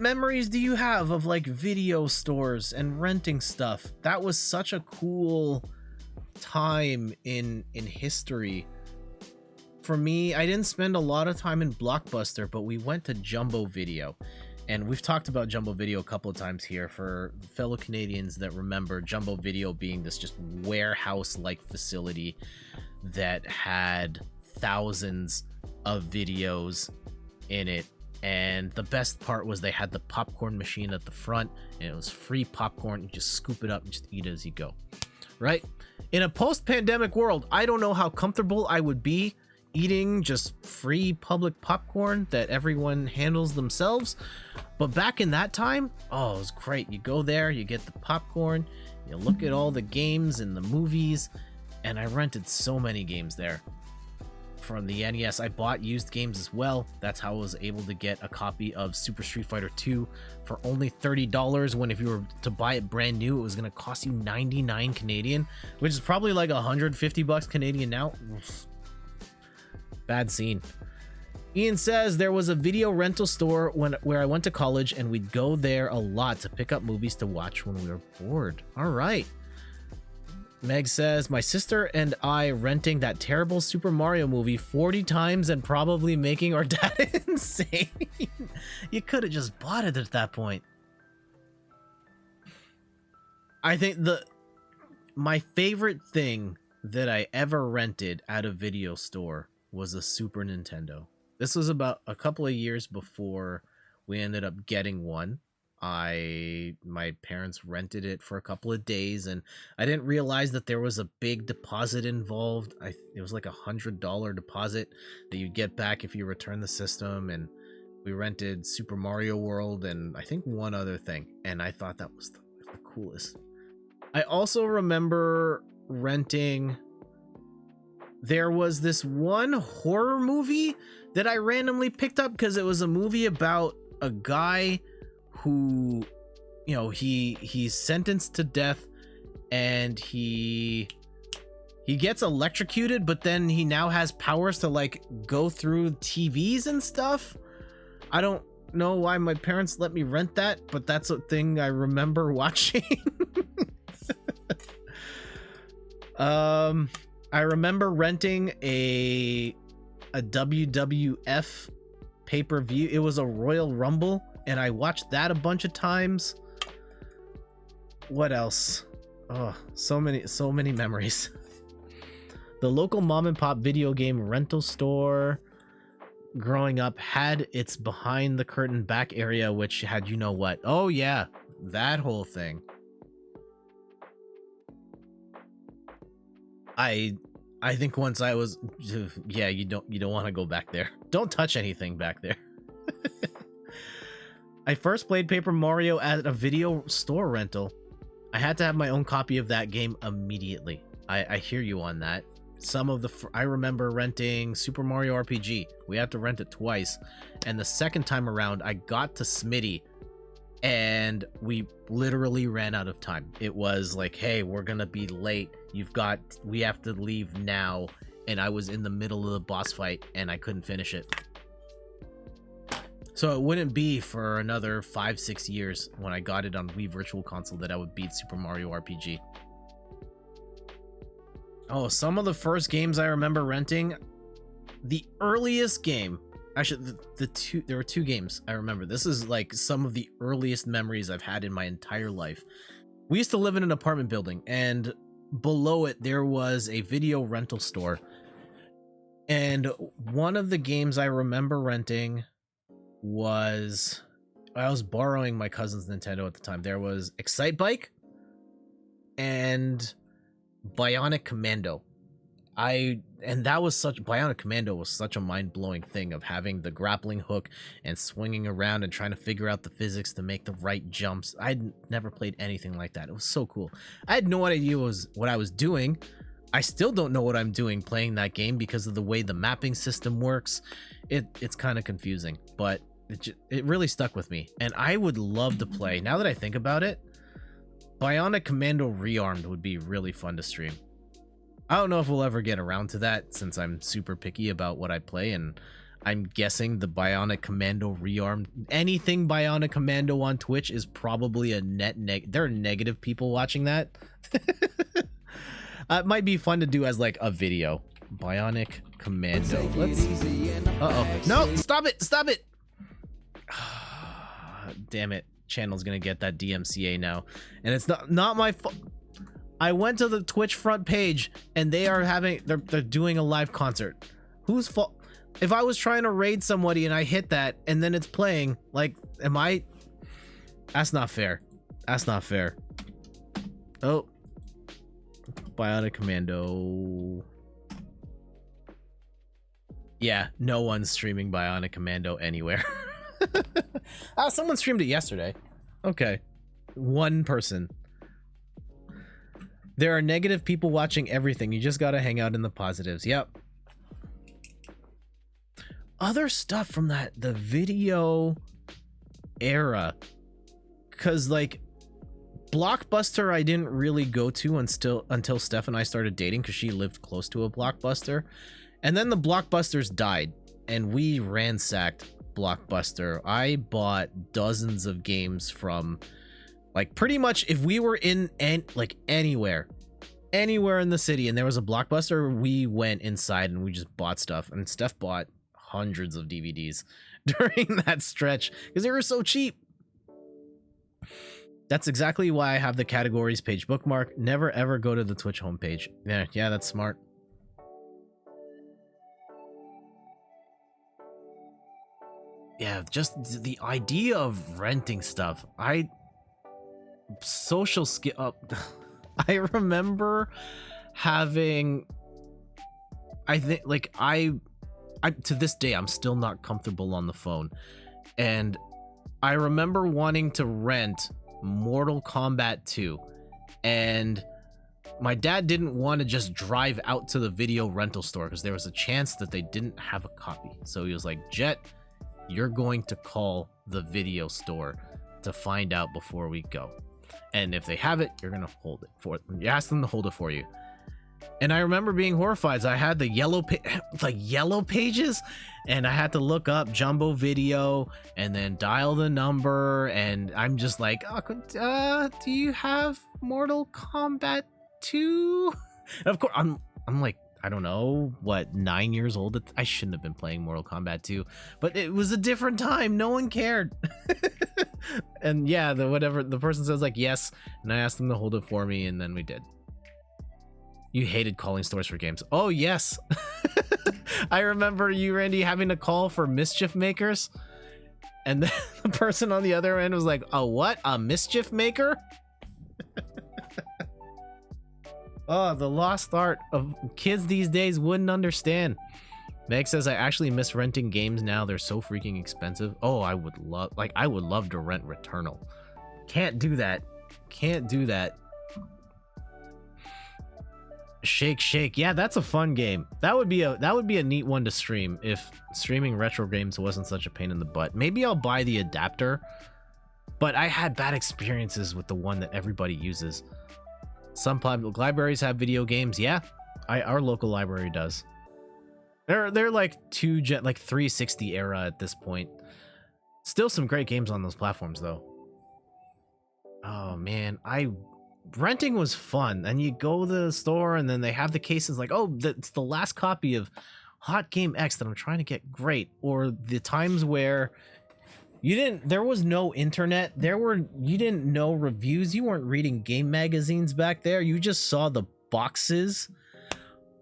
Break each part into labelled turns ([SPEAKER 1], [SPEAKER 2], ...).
[SPEAKER 1] memories do you have of like video stores and renting stuff? That was such a cool time in history. For me, I didn't spend a lot of time in Blockbuster, but we went to Jumbo Video. And we've talked about Jumbo Video a couple of times here for fellow Canadians that remember Jumbo Video being this just warehouse-like facility that had thousands of videos in it. And the best part was they had the popcorn machine at the front, and it was free popcorn. You just scoop it up and just eat it as you go, right? In a post-pandemic world, I don't know how comfortable I would be eating just free public popcorn that everyone handles themselves. But back in that time, oh, it was great. You go there, you get the popcorn, you look at all the games and the movies, and I rented so many games there. From the NES, I bought used games as well. That's how I was able to get a copy of Super Street Fighter 2 for only $30, when if you were to buy it brand new, it was going to cost you 99 Canadian, which is probably like 150 bucks Canadian now. Bad scene. Ian says there was a video rental store where I went to college, and we'd go there a lot to pick up movies to watch when we were bored. All right. Meg says my sister and I renting that terrible Super Mario movie 40 times and probably making our dad insane. You could have just bought it at that point. I think my favorite thing that I ever rented at a video store was a Super Nintendo. This was about a couple of years before we ended up getting one. My parents rented it for a couple of days, and I didn't realize that there was a big deposit involved. It was like $100 deposit that you get back if you return the system. And we rented Super Mario World and I think one other thing, and I thought that was the coolest. I also remember renting. There was this one horror movie that I randomly picked up because it was a movie about a guy who, you know, he's sentenced to death, and he gets electrocuted, but then he now has powers to like go through TVs and stuff. I don't know why my parents let me rent that, but that's a thing I remember watching. I remember renting a WWF pay-per-view. It was a Royal Rumble, and I watched that a bunch of times. What else? Oh, so many memories. The local mom and pop video game rental store growing up had its behind the curtain back area, which had, you know what? Oh yeah, that whole thing. I think once I was, yeah, you don't want to go back there. Don't touch anything back there. I first played Paper Mario at a video store rental. I had to have my own copy of that game immediately. I hear you on that. I remember renting Super Mario RPG. We had to rent it twice. And the second time around, I got to Smitty, and we literally ran out of time. It was like, hey, we're gonna be late. We have to leave now. And I was in the middle of the boss fight, and I couldn't finish it. So it wouldn't be for another 5-6 years when I got it on Wii Virtual Console that I would beat Super Mario RPG. Oh, some of the first games I remember renting. The earliest game, actually, there were two games I remember. This is like some of the earliest memories I've had in my entire life. We used to live in an apartment building, and below it there was a video rental store. And one of the games I remember renting was, I was borrowing my cousin's Nintendo at the time. There was Excite Bike and Bionic Commando. Bionic Commando was such a mind-blowing thing of having the grappling hook and swinging around and trying to figure out the physics to make the right jumps. I'd never played anything like that. It was so cool. I had no idea what I was doing. I still don't know what I'm doing playing that game because of the way the mapping system works. It's kind of confusing, but it really stuck with me, and I would love to play. Now that I think about it, Bionic Commando Rearmed would be really fun to stream. I don't know if we'll ever get around to that since I'm super picky about what I play, and I'm guessing the Bionic Commando rearmed. Anything Bionic Commando on Twitch is probably a there are negative people watching that. It might be fun to do as like a video. Bionic Commando. Let's. Uh-oh. No, stop it. Stop it. Damn it. Channel's gonna get that DMCA now. And it's not my fault. I went to the Twitch front page and they are they're doing a live concert. Whose fault? If I was trying to raid somebody and I hit that and then it's playing, like, am I? That's not fair. That's not fair. Oh. Bionic Commando. Yeah, no one's streaming Bionic Commando anywhere. Someone streamed it yesterday. Okay. One person. There are negative people watching everything. You just gotta hang out in the positives. Yep. Other stuff from the video era. Cause like Blockbuster I didn't really go to until Steph and I started dating because she lived close to a Blockbuster. And then the Blockbusters died and we ransacked Blockbuster. I bought dozens of games from like pretty much if we were in like anywhere in the city and there was a Blockbuster, we went inside and we just bought stuff. And Steph bought hundreds of DVDs during that stretch because they were so cheap. That's exactly why I have the categories page bookmark. Never ever go to the Twitch homepage. Yeah, that's smart. Yeah, just the idea of renting stuff. Social skill. I remember having. I think like I to this day I'm still not comfortable on the phone, and I remember wanting to rent Mortal Kombat 2, and my dad didn't want to just drive out to the video rental store because there was a chance that they didn't have a copy. So he was like, Jet, you're going to call the video store to find out before we go, and if they have it, you're gonna hold it for you. Ask them to hold it for you. And I remember being horrified. So I had the yellow pages, and I had to look up Jumbo Video and then dial the number. And I'm just like, do you have Mortal Kombat 2? And of course, I'm like, I don't know, what, 9 years old? I shouldn't have been playing Mortal Kombat 2, but it was a different time. No one cared. And yeah, the person says like yes, and I asked them to hold it for me, and then we did. You hated calling stores for games. Oh, yes. I remember you, Randy, having to call for Mischief Makers. And the person on the other end was like, oh, what? A Mischief Maker? Oh, the lost art of kids these days wouldn't understand. Meg says, I actually miss renting games now. They're so freaking expensive. Oh, I would love to rent Returnal. Can't do that. Can't do that. Shake Shake, yeah, that's a fun game. That would be a neat one to stream if streaming retro games wasn't such a pain in the butt. Maybe I'll buy the adapter, but I had bad experiences with the one that everybody uses. Some public libraries have video games. Yeah, our local library does. They're like 360 era at this point. Still some great games on those platforms though. Oh man, renting was fun. And you go to the store and then they have the cases like, oh, it's the last copy of Hot Game X that I'm trying to get. Great. Or the times where there was no internet, you didn't know reviews, you weren't reading game magazines back there, you just saw the boxes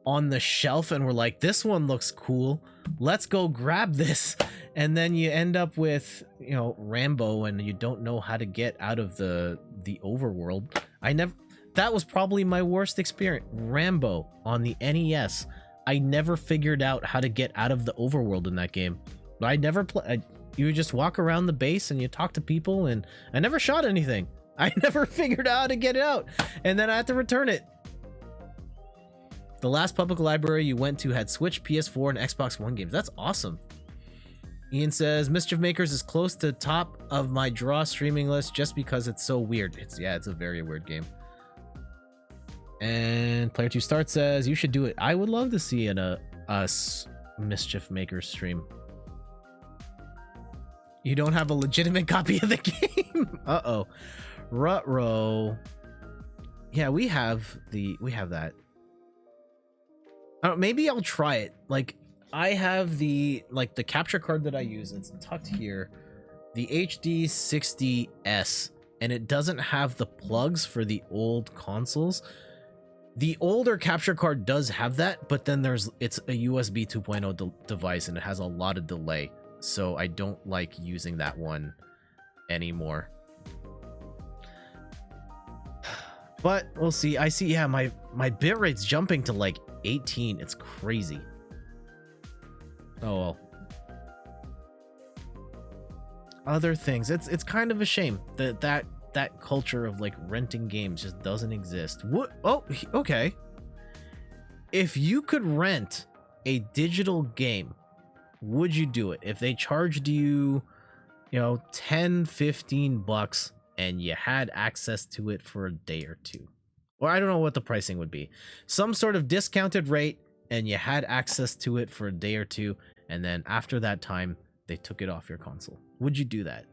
[SPEAKER 1] on the shelf and were like, this one looks cool, let's go grab this. And then you end up with, Rambo, and you don't know how to get out of the overworld. That was probably my worst experience. Rambo on the NES. I never figured out how to get out of the overworld in that game. I never you would just walk around the base and you talk to people, and I never shot anything. I never figured out how to get it out, and then I had to return it. The last public library you went to had Switch, PS4, and Xbox One games. That's awesome. Ian says, Mischief Makers is close to top of my draw streaming list just because it's so weird. It's a very weird game. And Player 2 Start says, you should do it. I would love to see a Mischief Makers stream. You don't have a legitimate copy of the game. Uh-oh. Ruh-roh. Yeah, we have that. Maybe I'll try it. Like, I have the capture card that I use. It's tucked here. The HD60S, and it doesn't have the plugs for the old consoles. The older capture card does have that, but then it's a USB 2.0 device, and it has a lot of delay. So I don't like using that one anymore. But we'll see. I see, yeah, my bitrate's jumping to like 18. It's crazy. Oh well. Other things. It's kind of a shame that culture of like renting games just doesn't exist. What? Oh, okay. If you could rent a digital game, would you do it? If they charged you, 10, 15 bucks and you had access to it for a day or two. Or I don't know what the pricing would be. Some sort of discounted rate, and you had access to it for a day or two, and then after that time, they took it off your console. Would you do that?